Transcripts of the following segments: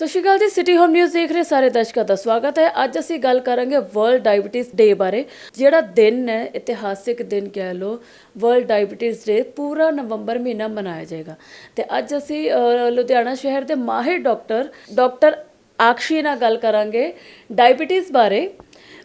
ਸਤਿ ਸ਼੍ਰੀ ਅਕਾਲ ਜੀ। City home news ਦੇਖ ਰਹੇ ਸਾਰੇ ਦਰਸ਼ਕਾਂ ਦਾ ਸਵਾਗਤ ਹੈ। ਅੱਜ ਅਸੀਂ ਗੱਲ ਕਰਾਂਗੇ ਵਰਲਡ ਡਾਇਬਟੀਜ਼ ਡੇ ਬਾਰੇ। ਜਿਹੜਾ ਦਿਨ ਹੈ, ਇਤਿਹਾਸਿਕ ਦਿਨ ਕਹਿ ਲਓ, ਵਰਲਡ ਡਾਇਬਟੀਜ਼ ਡੇ ਪੂਰਾ ਨਵੰਬਰ ਮਹੀਨਾ ਮਨਾਇਆ ਜਾਏਗਾ। ਤੇ ਅੱਜ ਅਸੀਂ ਲੁਧਿਆਣਾ ਸ਼ਹਿਰ ਦੇ ਮਾਹਿਰ ਡਾਕਟਰ ਆਕਸ਼ੀ ਨਾਲ ਗੱਲ ਕਰਾਂਗੇ ਡਾਇਬਟੀਜ਼ ਬਾਰੇ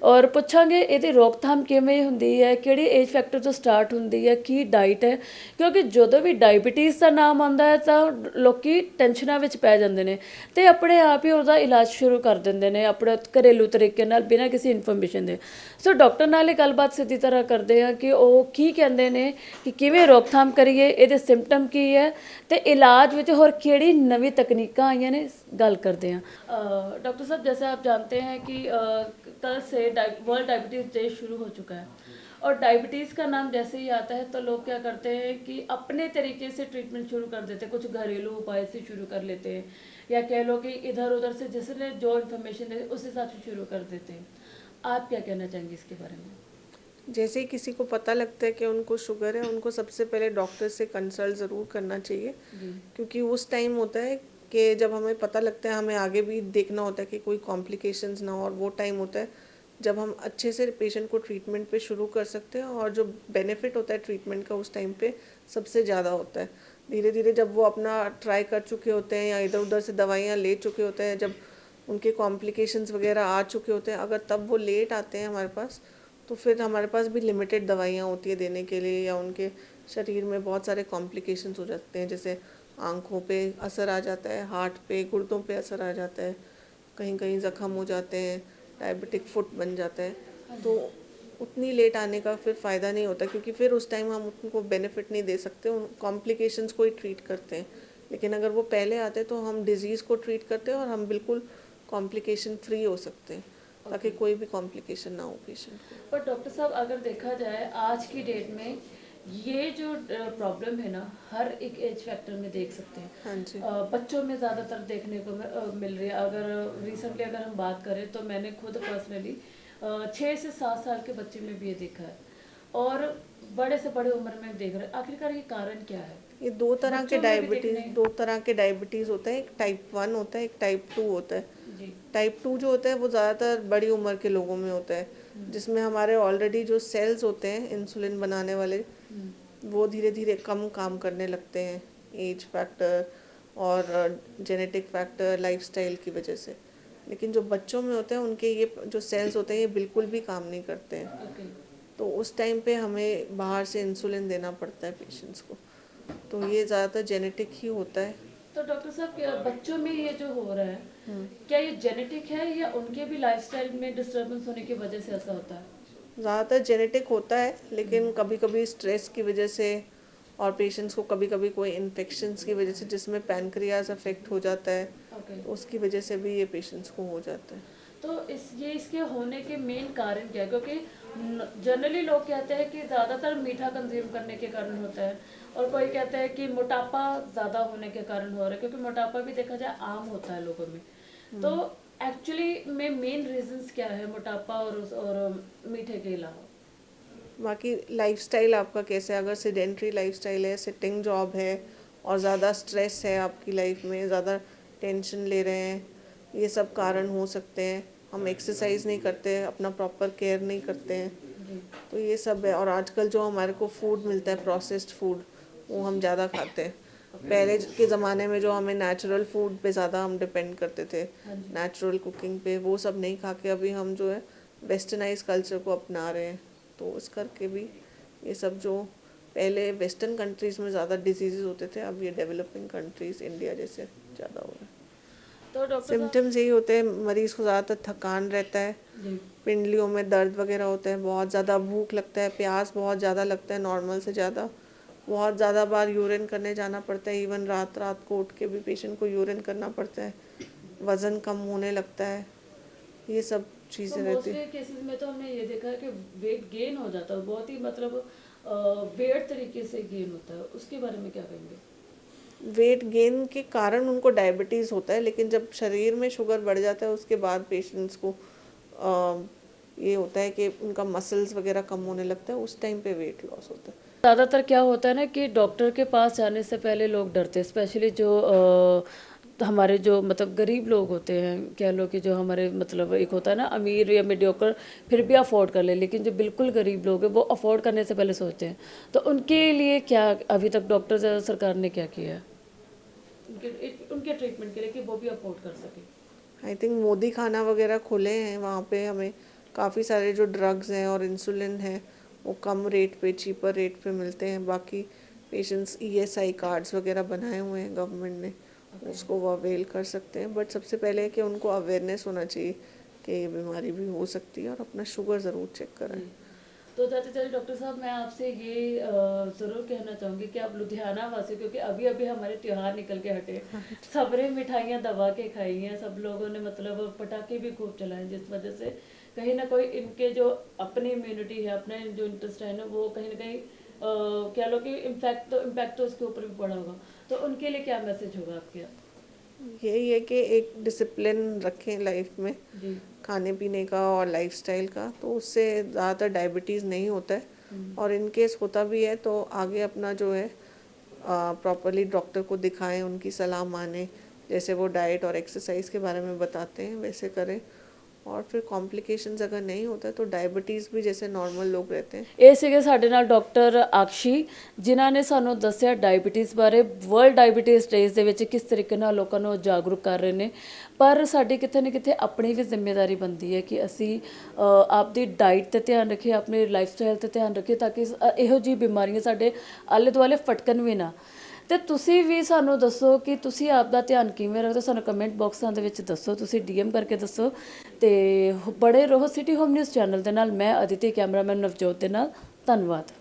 ਔਰ ਪੁੱਛਾਂਗੇ ਇਹਦੀ ਰੋਕਥਾਮ ਕਿਵੇਂ ਹੁੰਦੀ ਹੈ, ਕਿਹੜੀ ਏਜ ਫੈਕਟਰ ਤੋਂ ਸਟਾਰਟ ਹੁੰਦੀ ਹੈ, ਕੀ ਡਾਈਟ ਹੈ। ਕਿਉਂਕਿ ਜਦੋਂ ਵੀ ਡਾਇਬਟੀਜ਼ ਦਾ ਨਾਮ ਆਉਂਦਾ ਹੈ ਤਾਂ ਲੋਕੀ ਟੈਨਸ਼ਨਾਂ ਵਿੱਚ ਪੈ ਜਾਂਦੇ ਨੇ ਤੇ ਆਪਣੇ ਆਪ ਹੀ ਉਹਦਾ ਇਲਾਜ ਸ਼ੁਰੂ ਕਰ ਦਿੰਦੇ ਨੇ ਆਪਣੇ ਘਰੇਲੂ ਤਰੀਕੇ ਨਾਲ, ਬਿਨਾਂ ਕਿਸੇ ਇਨਫੋਰਮੇਸ਼ਨ ਦੇ। ਸੋ ਡਾਕਟਰ ਨਾਲ ਹੀ ਗੱਲਬਾਤ ਸਿੱਧੀ ਤਰ੍ਹਾਂ ਕਰਦੇ ਆ ਕਿ ਉਹ ਕੀ ਕਹਿੰਦੇ ਨੇ ਕਿ ਕਿਵੇਂ ਰੋਕਥਾਮ ਕਰੀਏ, ਇਹਦੇ ਸਿੰਪਟਮ ਕੀ ਹੈ ਤੇ इलाज में और केड़ी नवी तकनीक आई ने, गल करते हैं। डॉक्टर साहब, जैसे आप जानते हैं कि कल से वर्ल्ड डायबिटीज़ डे शुरू हो चुका है और डायबिटीज़ का नाम जैसे ही आता है तो लोग क्या करते हैं कि अपने तरीके से ट्रीटमेंट शुरू कर देते हैं, कुछ घरेलू उपाय से शुरू कर लेते हैं या कह लो कि इधर उधर से जिसने जो इन्फॉर्मेशन है उस हिसाब से शुरू कर देते हैं। आप क्या कहना चाहेंगे इसके बारे में? जैसे ही किसी को पता लगता है कि उनको शुगर है, उनको सबसे पहले डॉक्टर से कंसल्ट ज़रूर करना चाहिए, क्योंकि उस टाइम होता है कि जब हमें पता लगता है, हमें आगे भी देखना होता है कि कोई कॉम्प्लिकेशंस ना हो, और वो टाइम होता है जब हम अच्छे से पेशेंट को ट्रीटमेंट पे शुरू कर सकते हैं, और जो बेनिफिट होता है ट्रीटमेंट का उस टाइम पे सबसे ज़्यादा होता है। धीरे धीरे जब वो अपना ट्राई कर चुके होते हैं या इधर उधर से दवाइयाँ ले चुके होते हैं, जब उनके कॉम्प्लिकेशंस वगैरह आ चुके होते हैं, अगर तब वो लेट आते हैं हमारे पास, तो फिर हमारे पास भी लिमिटेड दवाइयाँ होती है देने के लिए, या उनके शरीर में बहुत सारे कॉम्प्लिकेशंस हो जाते हैं, जैसे आँखों पे असर आ जाता है, हार्ट पे, गुर्दों पे असर आ जाता है, कहीं कहीं ज़ख्म हो जाते हैं, डायबिटिक फुट बन जाता है। तो उतनी लेट आने का फिर फ़ायदा नहीं होता, क्योंकि फिर उस टाइम हम उनको बेनिफिट नहीं दे सकते, उन कॉम्प्लिकेशंस को ही ट्रीट करते हैं। लेकिन अगर वो पहले आते तो हम डिज़ीज़ को ट्रीट करते हैं और हम बिल्कुल कॉम्प्लिकेशन फ्री हो सकते हैं, ताकि कोई भी कॉम्प्लिकेशन ना हो पेशेंट को। पर डॉक्टर साहब, अगर देखा जाए आज की डेट में ये जो प्रॉब्लम है ना, हर एक एज फैक्टर में देख सकते हैं। हाँ जी। बच्चों में ज़्यादातर देखने को मिल रही है। अगर रिसेंटली अगर हम बात करें तो मैंने खुद पर्सनली 6 से 7 साल के बच्चे में भी ये देखा है और बड़े से बड़े उम्र में देख रहे हैं। आखिरकार ये कारण क्या है? ये दो तरह के बच्चों में भी डायबिटीज़ दिखने- दो तरह के डायबिटीज़ होते हैं, एक टाइप 1 होता है, एक टाइप 2 होता है। जी। टाइप 2 जो होता है वो ज़्यादातर बड़ी उम्र के लोगों में होता है, जिसमें हमारे ऑलरेडी जो सेल्स होते हैं इंसुलिन बनाने वाले, वो धीरे धीरे कम काम करने लगते हैं, एज फैक्टर और जेनेटिक फैक्टर, लाइफस्टाइल की वजह से। लेकिन जो बच्चों में होते हैं उनके ये जो सेल्स होते हैं ये बिल्कुल भी काम नहीं करते हैं, ओके। तो उस टाइम पे हमें बाहर से इंसुलिन देना पड़ता है पेशेंट्स को। तो ये ज़्यादातर जेनेटिक ही होता है। तो डॉक्टर साहब, क्या बच्चों में ये जो हो रहा है, क्या ये जेनेटिक है या उनके भी लाइफस्टाइल में डिस्टरबेंस होने की वजह से ऐसा होता है? ज़्यादातर जेनेटिक होता है, लेकिन कभी कभी स्ट्रेस की वजह से, और पेशेंट्स को कभी कभी कोई इन्फेक्शंस की वजह से, जिसमें पैनक्रियाज अफेक्ट हो जाता है, ओके। तो उसकी वजह से भी ये पेशेंट्स को हो जाता है। तो इसके होने के मेन कारण क्या है? क्योंकि जनरली लोग कहते हैं कि ज़्यादातर मीठा कंज्यूम करने के कारण होता है और कोई कहता है कि मोटापा ज़्यादा होने के कारण हो रहा है, क्योंकि मोटापा भी देखा जाए आम होता है लोगों में। तो एक्चुअली में मेन रीजंस क्या है मोटापा और मीठे के अलावा? बाकी लाइफस्टाइल आपका कैसे है, अगर सेडेंट्री लाइफस्टाइल है, सिटिंग जॉब है और ज़्यादा स्ट्रेस है आपकी लाइफ में, ज़्यादा टेंशन ले रहे हैं, ये सब कारण हो सकते हैं। हम एक्सरसाइज नहीं करते, अपना प्रॉपर केयर नहीं करते हैं, तो ये सब है। और आजकल जो हमारे को फूड मिलता है, प्रोसेस्ड फूड, वो हम ज़्यादा खाते हैं। पहले के ज़माने में जो हमें नेचुरल फूड पे ज़्यादा हम डिपेंड करते थे, नेचुरल कुकिंग पे, वो सब नहीं खा के अभी हम जो है वेस्टर्नाइज कल्चर को अपना रहे हैं। तो इस करके भी ये सब जो पहले वेस्टर्न कंट्रीज़ में ज़्यादा डिजीज़ होते थे, अब ये डेवलपिंग कंट्रीज़ इंडिया जैसे ज़्यादा हो रहा है। तो डॉक्टर सिम्टम्स यही होते हैं, मरीज़ को ज़्यादातर थकान रहता है, जी। पिंडलियों में दर्द वगैरह होता है, बहुत ज़्यादा भूख लगता है, प्यास बहुत ज़्यादा लगता है नॉर्मल से ज़्यादा, बहुत ज़्यादा बार यूरिन करने जाना पड़ता है, इवन रात रात को उठ के भी पेशेंट को यूरिन करना पड़ता है, वज़न कम होने लगता है, ये सब चीज़ें रहती हैं। केसेस में तो हमने ये देखा है कि वेट गेन हो जाता है, बहुत ही मतलब वेट तरीके से गेन होता है। उसके बारे में क्या कहेंगे? वेट गेन के कारण उनको डायबिटीज़ होता है, लेकिन जब शरीर में शुगर बढ़ जाता है उसके बाद पेशेंट्स को ये होता है कि उनका मसल्स वगैरह कम होने लगता है, उस टाइम पे वेट लॉस होता है। ज़्यादातर क्या होता है ना कि डॉक्टर के पास जाने से पहले लोग डरते हैं, स्पेशली जो हमारे जो मतलब गरीब लोग होते हैं, कह लो कि जो हमारे मतलब एक होता है ना अमीर या मीडियोकर फिर भी अफोर्ड कर ले, लेकिन जो बिल्कुल गरीब लोग हैं वो अफोर्ड करने से पहले सोचते हैं, तो उनके लिए क्या अभी तक डॉक्टर सरकार ने क्या किया है उनके ट्रीटमेंट के लिए कि वो भी अफोर्ड कर सके? आई थिंक मोदी खाना वगैरह खुले हैं, वहाँ पे हमें काफ़ी सारे जो ड्रग्स हैं और इंसुलिन है वो कम रेट पे, चीपर रेट पे मिलते हैं। बाकी पेशेंट्स ईएसआई कार्ड्स वगैरह बनाए हुए हैं गवर्नमेंट ने, उसको वो अवेल कर सकते हैं। बट सबसे पहले है कि उनको अवेयरनेस होना चाहिए कि ये बीमारी भी हो सकती है, और अपना शुगर ज़रूर चेक कराएं। तो जाते चले डॉक्टर साहब, मैं आपसे ये ज़रूर कहना चाहूँगी कि आप लुधियाना वासी, क्योंकि अभी अभी हमारे त्योहार निकल के हटे, सबने मिठाइयाँ दबा के खाई हैं, सब लोगों ने मतलब पटाखे भी खूब चलाए, जिस वजह से कहीं ना कोई इनके जो अपनी इम्यूनिटी है, अपने जो इंटेस्टाइन है, वो कहीं ना कहीं कह लो कि इम्पैक्ट तो इसके ऊपर भी पड़ा होगा। तो उनके लिए क्या मैसेज होगा आपके? यही है कि एक डिसिप्लिन रखें लाइफ में, जी। खाने पीने का और लाइफस्टाइल का, तो उससे ज़्यादातर डायबिटीज़ नहीं होता है। और इन केस होता भी है तो आगे अपना जो है प्रॉपरली डॉक्टर को दिखाएं, उनकी सलाह मानें, जैसे वो डाइट और एक्सरसाइज के बारे में बताते हैं वैसे करें। और फिर कॉम्प्लिकेशंस अगर नहीं होता है तो डायबिटीज़ भी जैसे नॉर्मल लोग रहते हैं। ਇਹ ਸੀਗੇ ਸਾਡੇ ਨਾਲ ਡਾਕਟਰ ਆਕਸ਼ੀ, ਜਿਨ੍ਹਾਂ ਨੇ ਸਾਨੂੰ ਦੱਸਿਆ ਡਾਇਬੀਟੀਜ਼ ਬਾਰੇ, ਵਰਲਡ ਡਾਇਬੀਟੀਜ਼ ਡੇਜ਼ ਦੇ ਵਿੱਚ ਕਿਸ ਤਰੀਕੇ ਨਾਲ ਲੋਕਾਂ ਨੂੰ ਜਾਗਰੂਕ ਕਰ ਰਹੇ ਨੇ। ਪਰ ਸਾਡੀ ਕਿਤੇ ਨਾ ਕਿਤੇ ਆਪਣੀ ਵੀ ਜ਼ਿੰਮੇਵਾਰੀ ਬਣਦੀ ਹੈ ਕਿ ਅਸੀਂ ਆਪਦੀ ਡਾਈਟ 'ਤੇ ਧਿਆਨ ਰੱਖੀਏ, ਆਪਣੇ ਲਾਈਫ ਸਟਾਈਲ 'ਤੇ ਧਿਆਨ ਰੱਖੀਏ, ਤਾਂ ਕਿ ਇਹੋ ਜਿਹੀ ਬਿਮਾਰੀਆਂ ਸਾਡੇ ਆਲੇ ਦੁਆਲੇ ਫਟਕਣ ਵੀ ਨਾ। ਤੇ ਤੁਸੀਂ ਵੀ ਸਾਨੂੰ ਦੱਸੋ ਕਿ ਤੁਸੀਂ ਆਪ ਦਾ ਧਿਆਨ ਕਿਵੇਂ ਰੱਖਦੇ ਹੋ, ਸਾਨੂੰ ਕਮੈਂਟ ਬਾਕਸਾਂ ਦੇ ਵਿੱਚ ਦੱਸੋ, ਤੁਸੀਂ ਡੀਐਮ ਕਰਕੇ ਦੱਸੋ। ਤੇ ਬੜੇ ਰਹੋ ਸਿਟੀ ਹੋਮ ਨਿਊਜ਼ ਚੈਨਲ ਦੇ ਨਾਲ। ਮੈਂ ਅਦਿਤੀ, ਕੈਮਰਾਮੈਨ ਨਵਜੋਤ ਦੇ ਨਾਲ। ਧੰਨਵਾਦ।